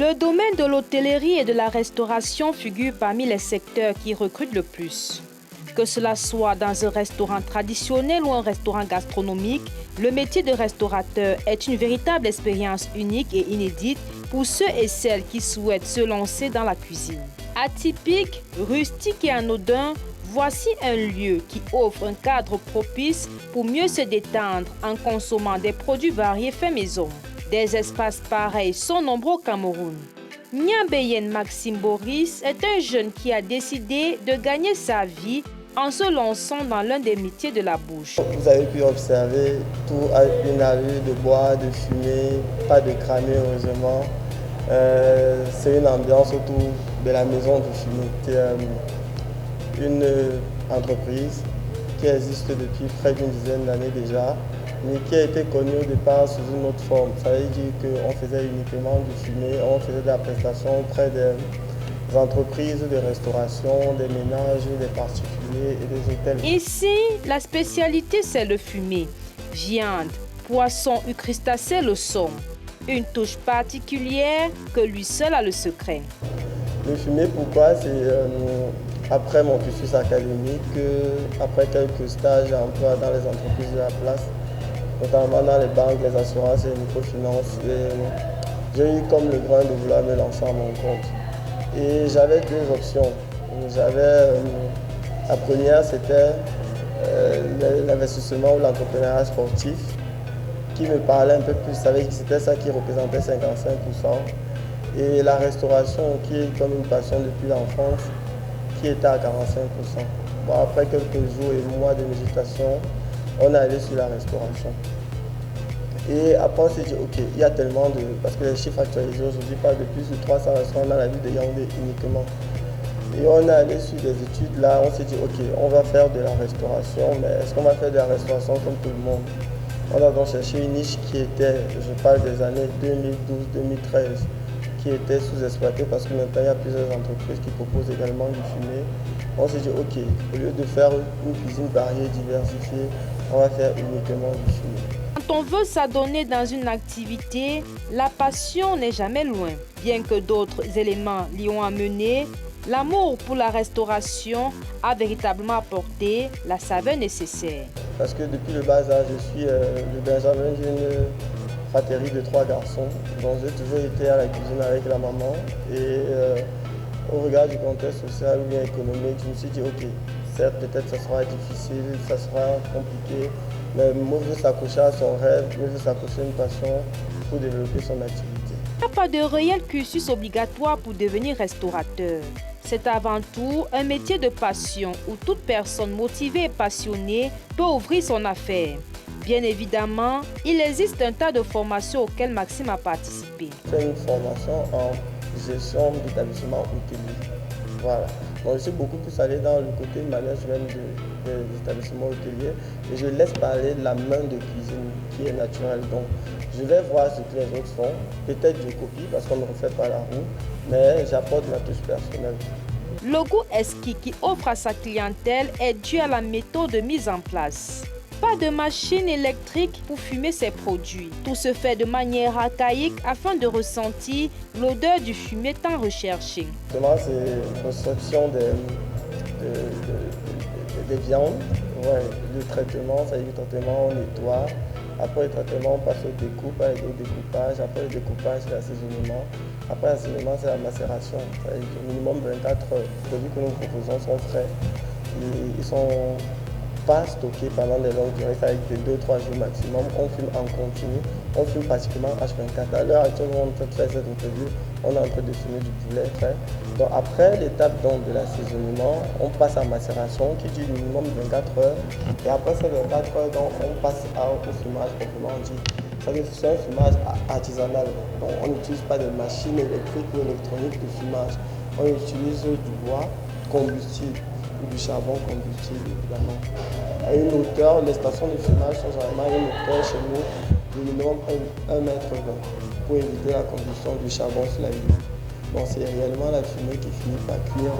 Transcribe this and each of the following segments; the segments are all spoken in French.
Le domaine de l'hôtellerie et de la restauration figure parmi les secteurs qui recrutent le plus. Que cela soit dans un restaurant traditionnel ou un restaurant gastronomique, le métier de restaurateur est une véritable expérience unique et inédite pour ceux et celles qui souhaitent se lancer dans la cuisine. Atypique, rustique et anodin, voici un lieu qui offre un cadre propice pour mieux se détendre en consommant des produits variés faits maison. Des espaces pareils sont nombreux au Cameroun. Niambeyen Maxime Boris est un jeune qui a décidé de gagner sa vie en se lançant dans l'un des métiers de la bouche. Vous avez pu observer tout à une allure de bois, de fumée, pas de cramé heureusement. C'est une ambiance autour de la maison de fumée. C'est une entreprise qui existe depuis près d'une dizaine d'années déjà, mais qui a été connue au départ sous une autre forme. Ça veut dire qu'on faisait uniquement du fumé, on faisait de la prestation auprès des entreprises de restauration, des ménages, des particuliers et des hôtels. Ici, la spécialité c'est le fumé. Viande, poisson ou crustacés le sont. Une touche particulière que lui seul a le secret. Le fumé, pourquoi? C'est après mon cursus académique, après quelques stages et emplois dans les entreprises de la place, notamment dans les banques, les assurances et les microfinances, j'ai eu comme le grain de vouloir me lancer à mon compte. Et j'avais deux options. La première, c'était l'investissement ou l'entrepreneuriat sportif qui me parlait un peu plus. Je savais que c'était ça qui représentait 55%. Et la restauration, qui est comme une passion depuis l'enfance, qui était à 45%. Bon, après quelques jours et mois de méditation, on est allé sur la restauration. Et après, on s'est dit, OK, il y a tellement de... Parce que les chiffres actualisés aujourd'hui parlent de plus de 300 restaurants dans la ville de Yaoundé uniquement. Et on est allé sur des études là, on s'est dit, OK, on va faire de la restauration, mais est-ce qu'on va faire de la restauration comme tout le monde? On a donc cherché une niche qui était, je parle des années 2012-2013, qui était sous-exploitée parce que maintenant il y a plusieurs entreprises qui proposent également du fumé. On s'est dit, OK, au lieu de faire une cuisine variée, diversifiée, on va faire uniquement du fumé. Quand on veut s'adonner dans une activité, la passion n'est jamais loin. Bien que d'autres éléments l'y ont amené, l'amour pour la restauration a véritablement apporté la saveur nécessaire. Parce que depuis le bas âge, je suis le benjamin d'une fratrie de 3 garçons. Donc j'ai toujours été à la cuisine avec la maman. Et au regard du contexte social ou bien économique, je me suis dit, OK, certes, peut-être ça sera difficile, ça sera compliqué, mais mieux vaut s'accrocher à son rêve, mieux vaut s'accrocher à une passion pour développer son activité. Il n'y a pas de réel cursus obligatoire pour devenir restaurateur. C'est avant tout un métier de passion où toute personne motivée et passionnée peut ouvrir son affaire. Bien évidemment, il existe un tas de formations auxquelles Maxime a participé. C'est une formation en gestion d'établissement hôtelier. Voilà. Donc, je suis beaucoup plus allé dans le côté management des établissements hôteliers et je laisse parler de la main de cuisine qui est naturelle. Donc, je vais voir ce que les autres font. Peut-être je copie parce qu'on ne refait pas la roue, mais j'apporte ma touche personnelle. Le goût exquis qui offre à sa clientèle est dû à la méthode de mise en place. Pas de machine électrique pour fumer ses produits. Tout se fait de manière archaïque afin de ressentir l'odeur du fumier tant recherché. Demain, c'est conception des viandes. Ouais, le traitement, ça veut dire le traitement, on nettoie. Après le traitement, on passe au découpage. Après le découpage, c'est l'assaisonnement. Après l'assaisonnement, c'est la macération. Ça veut dire au minimum 24 heures. Les produits que nous proposons sont frais. Ils ne sont pas stockés pendant des longues durées, ça veut dire 2-3 jours maximum. On fume en continu. On fume pratiquement H24. À l'heure actuelle, on fait cette interview, on est en train de fumer du poulet frais. Donc après l'étape de l'assaisonnement, on passe à macération qui dure minimum 24 heures. Et après ces 24 heures, donc, on passe au fumage proprement dit. C'est un fumage artisanal. Donc on n'utilise pas de machines électriques ou électroniques de fumage. On utilise du bois combustible ou du charbon combustible évidemment. À une hauteur, les stations de fumage sont généralement à une hauteur chez nous de minimum 1,20 m pour éviter la combustion du charbon sur la ville. Donc c'est réellement la fumée qui finit par cuire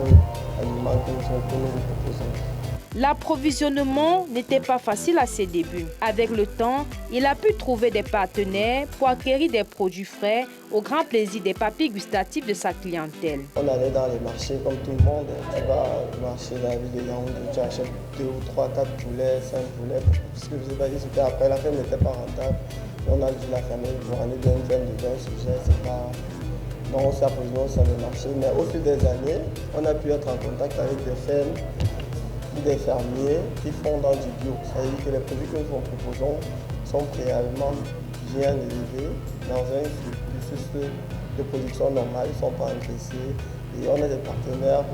l'aliment que nous proposons. L'approvisionnement n'était pas facile à ses débuts. Avec le temps, il a pu trouver des partenaires pour acquérir des produits frais au grand plaisir des papilles gustatives de sa clientèle. On allait dans les marchés comme tout le monde. Tu vas au marché de la ville de Yaoundé, tu achètes 2 ou 3, 4 poulets, 5 poulets. Parce que je sais pas dit, c'était après, la ferme n'était pas rentable. On a dû la fermer pour aller dans une ferme de 20 sujets. C'est pas... Donc on s'est approvisionné sur le marché. Mais au fil des années, on a pu être en contact avec des fermes, des fermiers qui font dans du bio. C'est-à-dire que les produits que nous vous proposons sont préalablement bien élevés dans un cursus de production normale, ils ne sont pas engraissés. Et on a des partenaires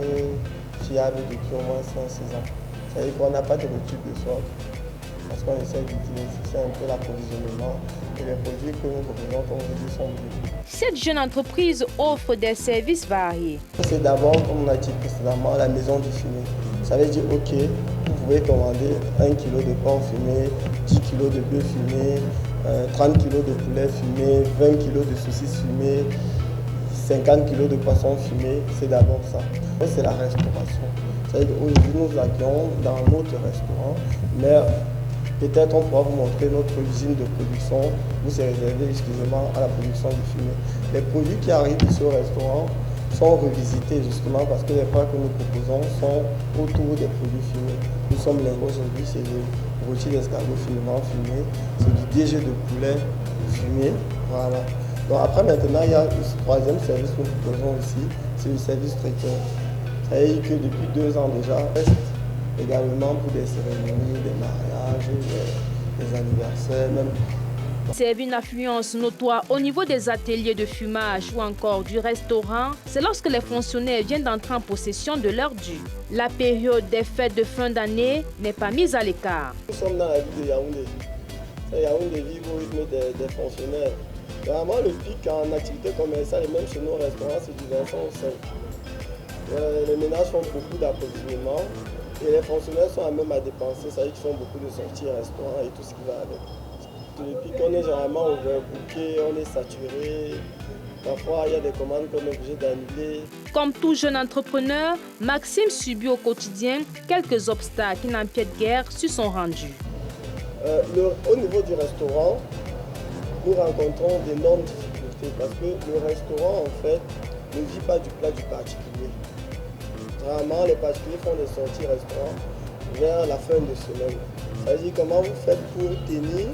fiables depuis au moins 5-6 ans. C'est-à-dire qu'on n'a pas de rupture de stock parce qu'on essaie d'utiliser un peu l'approvisionnement et les produits que nous proposons, comme je dis, sont bio. Cette jeune entreprise offre des services variés. C'est d'abord, comme on a dit précédemment, la maison du fumé. Ça veut dire, ok, vous pouvez commander 1 kg de porc fumé, 10 kg de bœuf fumé, 30 kg de poulet fumé, 20 kg de saucisses fumées, 50 kg de poisson fumé. C'est d'abord ça. C'est la restauration. C'est-à-dire qu'aujourd'hui, nous accueillons dans notre restaurant, mais peut-être on pourra vous montrer notre usine de production où c'est réservé exclusivement à la production du fumé. Les produits qui arrivent ici au restaurant sont revisités justement parce que les plats que nous proposons sont autour des produits fumés. Nous sommes là aujourd'hui, c'est le rôti d'escargot finement fumé, c'est du DG de poulet fumé. Voilà. Donc après maintenant, il y a le troisième service que nous proposons ici, c'est le service traiteur. Ça veut dire que depuis 2 ans déjà, on reste également pour des cérémonies, des mariages, des anniversaires, même. C'est une affluence notoire au niveau des ateliers de fumage ou encore du restaurant. C'est lorsque les fonctionnaires viennent d'entrer en possession de leur dû. La période des fêtes de fin d'année n'est pas mise à l'écart. Nous sommes dans la ville de Yaoundé. Yaoundé vit au rythme des fonctionnaires. Vraiment, le pic en activité commerciale et même chez nos restaurants, c'est du 25 au 5. Les ménages font beaucoup d'approvisionnement et les fonctionnaires sont à même à dépenser. Ça veut dire qu'ils font beaucoup de sorties, restaurants et tout ce qui va avec. Depuis qu'on est généralement overbooké, on est saturé. Parfois, il y a des commandes qu'on est obligé d'annuler. Comme tout jeune entrepreneur, Maxime subit au quotidien quelques obstacles qui n'empiètent guère sur son rendu. Au niveau du restaurant, nous rencontrons d'énormes difficultés parce que le restaurant, en fait, ne vit pas du plat du particulier. Vraiment, les particuliers font des sorties restaurants vers la fin de semaine. Ça veut dire comment vous faites pour tenir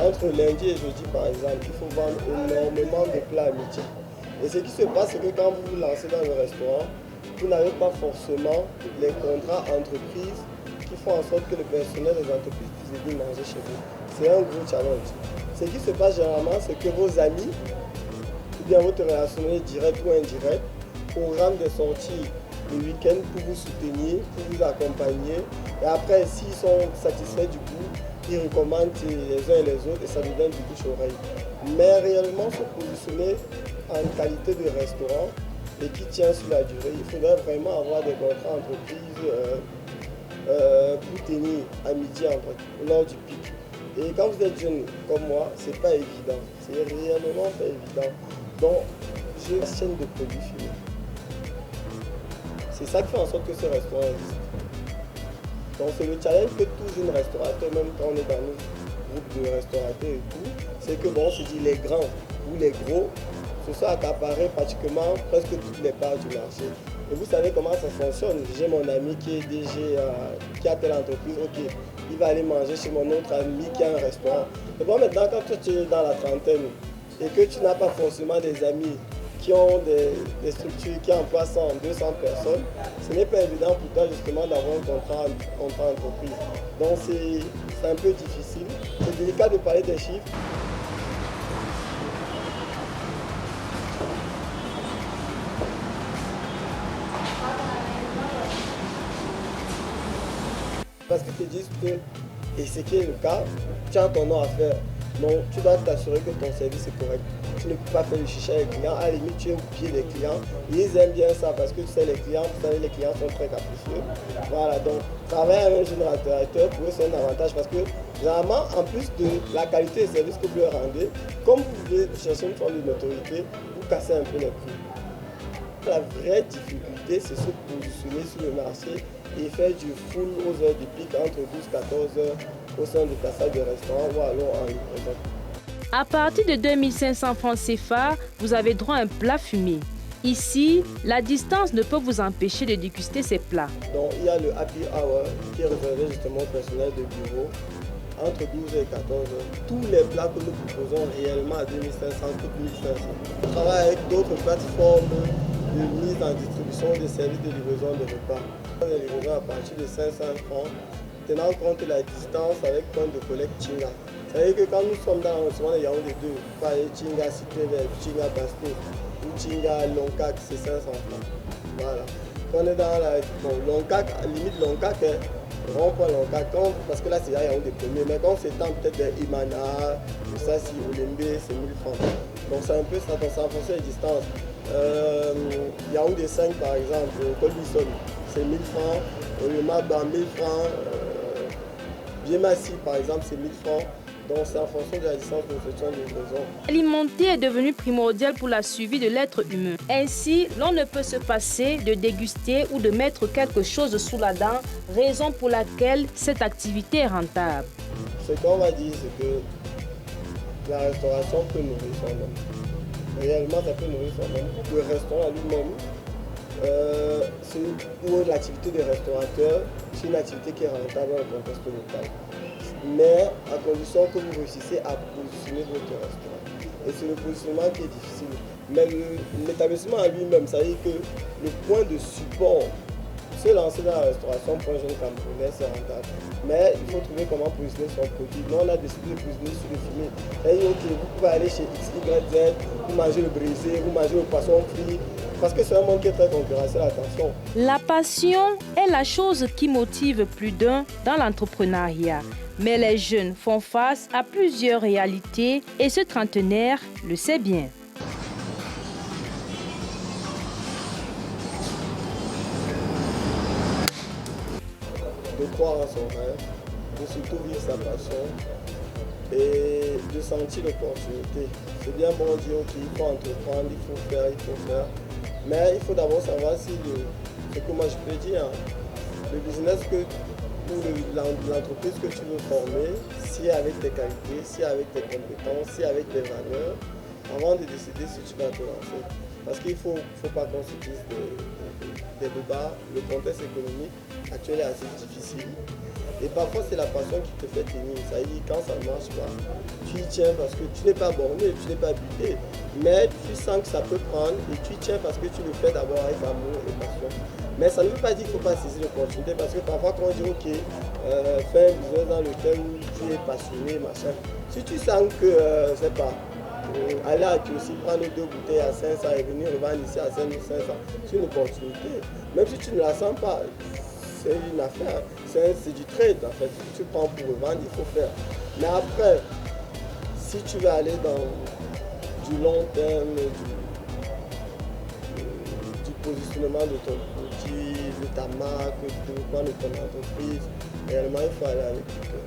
entre lundi et jeudi, par exemple. Il faut vendre énormément de plats à midi. Et ce qui se passe, c'est que quand vous vous lancez dans le restaurant, vous n'avez pas forcément les contrats entreprises qui font en sorte que le personnel des entreprises puisse venir manger chez vous. C'est un gros challenge. Ce qui se passe généralement, c'est que vos amis, ou bien votre relationnel direct ou indirect, programment des sorties le week-end pour vous soutenir, pour vous accompagner. Et après, s'ils sont satisfaits du coup, ils recommandent les uns et les autres et ça nous donne du bouche-oreille. Mais réellement, se positionner en qualité de restaurant et qui tient sur la durée, il faudrait vraiment avoir des contrats entreprises pour tenir à midi lors du pic. Et quand vous êtes jeune comme moi, c'est pas évident. C'est réellement pas évident. Donc, j'ai une chaîne de produits finis. C'est ça qui fait en sorte que ce restaurant existe. Donc c'est le challenge que tout jeune restaurateur, même quand on est dans nos groupes de restaurateurs et tout, c'est que bon, on se dit les grands ou les gros, ce soit accaparé pratiquement presque toutes les parts du marché. Et vous savez comment ça fonctionne. J'ai mon ami qui est DG, qui a telle entreprise, ok, il va aller manger chez mon autre ami qui a un restaurant. Et bon, maintenant quand tu es dans la trentaine et que tu n'as pas forcément des amis qui ont des structures qui emploient 100, 200 personnes, ce n'est pas évident pour toi justement d'avoir un contrat entreprise. Donc c'est un peu difficile. C'est délicat de parler des chiffres. Parce qu'ils te disent que, et ce qui est le cas, tu as ton nom à faire. Donc tu dois t'assurer que ton service est correct. Tu ne peux pas faire le chicha avec les clients. À la limite, tu es au pied des clients. Ils aiment bien ça parce que tu sais, les clients sont très capricieux. Voilà, donc travailler avec un jeune restaurateur, pour eux, c'est un avantage parce que généralement, en plus de la qualité des services que vous leur rendez, comme vous pouvez chercher une forme de notoriété, vous cassez un peu les prix. La vraie difficulté, c'est se positionner sur le marché et faire du full aux heures de pic entre 12 et 14 heures au sein de ta salle de restaurant ou alors en livraison. À partir de 2500 francs CFA, vous avez droit à un plat fumé. Ici, la distance ne peut vous empêcher de déguster ces plats. Donc il y a le happy hour qui est réservé justement au personnel de bureau entre 12 et 14 heures. Tous les plats que nous proposons réellement à 2500, coûtent 1500. On travaille avec d'autres plateformes de mise en distribution des services de livraison de repas. Les livraisons à partir de 500 francs, tenant compte de la distance avec point de collecte Chinga. C'est-à-dire que quand nous sommes dans l'arrondissement de Yaoundé 2, par Chinga Cité-Vert, Chinga Basto, ou Chinga Loncac, c'est 500 francs. Voilà. Quand on est dans la Loncac, limite Loncac, rond-point Loncac, parce que là c'est là Yaoundé premier, mais quand c'est temps peut-être Imana, ça si Olembe, c'est 1000 francs. Donc c'est un peu ça, donc c'est en fonction des distances. Yaoundé 5 par exemple, Colbison, c'est 1000 francs, Oyemaba 1000 francs, Biémassi par exemple c'est 1000 francs. Donc c'est en fonction de la distance de l'effectuation de livraison. Alimenter est devenu primordial pour la survie de l'être humain. Ainsi, l'on ne peut se passer de déguster ou de mettre quelque chose sous la dent, raison pour laquelle cette activité est rentable. Ce qu'on va dire, c'est que la restauration peut nourrir son homme. Réellement, ça peut nourrir son homme. Le restaurant lui-même, pour l'activité des restaurateurs, c'est une activité qui est rentable dans le contexte local. Mais à condition que vous réussissez à positionner votre restaurant. Et c'est le positionnement qui est difficile. Mais l'établissement en lui-même, ça veut dire que le point de support, se lancer dans la restauration pour un jeune Camerounais, c'est rentable. Mais il faut trouver comment positionner son produit. Nous, on a décidé de positionner sur le fumé. C'est-à-dire, ok, vous pouvez aller chez X, Y, Z, vous mangez le brisé, vous mangez le poisson frit. Parce que c'est un monde qui est très concurrentiel, attention. La passion est la chose qui motive plus d'un dans l'entrepreneuriat. Mais les jeunes font face à plusieurs réalités et ce trentenaire le sait bien. De croire en son rêve, de surtout vivre sa passion et de sentir l'opportunité. C'est bien bon de dire ok, il faut entreprendre, il faut faire. Mais il faut d'abord savoir si ce que moi je peux dire, le business ou l'entreprise que tu veux former, si avec tes qualités, si avec tes compétences, si avec tes valeurs, avant de décider si tu vas te lancer. Parce qu'il ne faut pas qu'on se dise des débats. Le contexte économique actuel est assez difficile. Et parfois, c'est la passion qui te fait tenir. Ça veut dire quand ça ne marche pas, tu y tiens parce que tu n'es pas borné, tu n'es pas buté. Mais tu sens que ça peut prendre et tu y tiens parce que tu le fais d'abord avec amour et passion. Mais ça ne veut pas dire qu'il ne faut pas saisir l'opportunité parce que parfois, quand on dit ok, fais un business dans lequel tu es passionné, machin. Si tu sens que, je ne sais pas, aller à Kiossi, prendre 2 bouteilles à 500 et venir revendre ici à 5500, c'est une opportunité. Même si tu ne la sens pas, c'est une affaire, c'est du trade en fait. Tu prends pour revendre, il faut faire. Mais après, si tu veux aller dans du long terme, du positionnement de ton produit, de ta marque, du développement de ton entreprise, réellement il faut aller avec du cœur.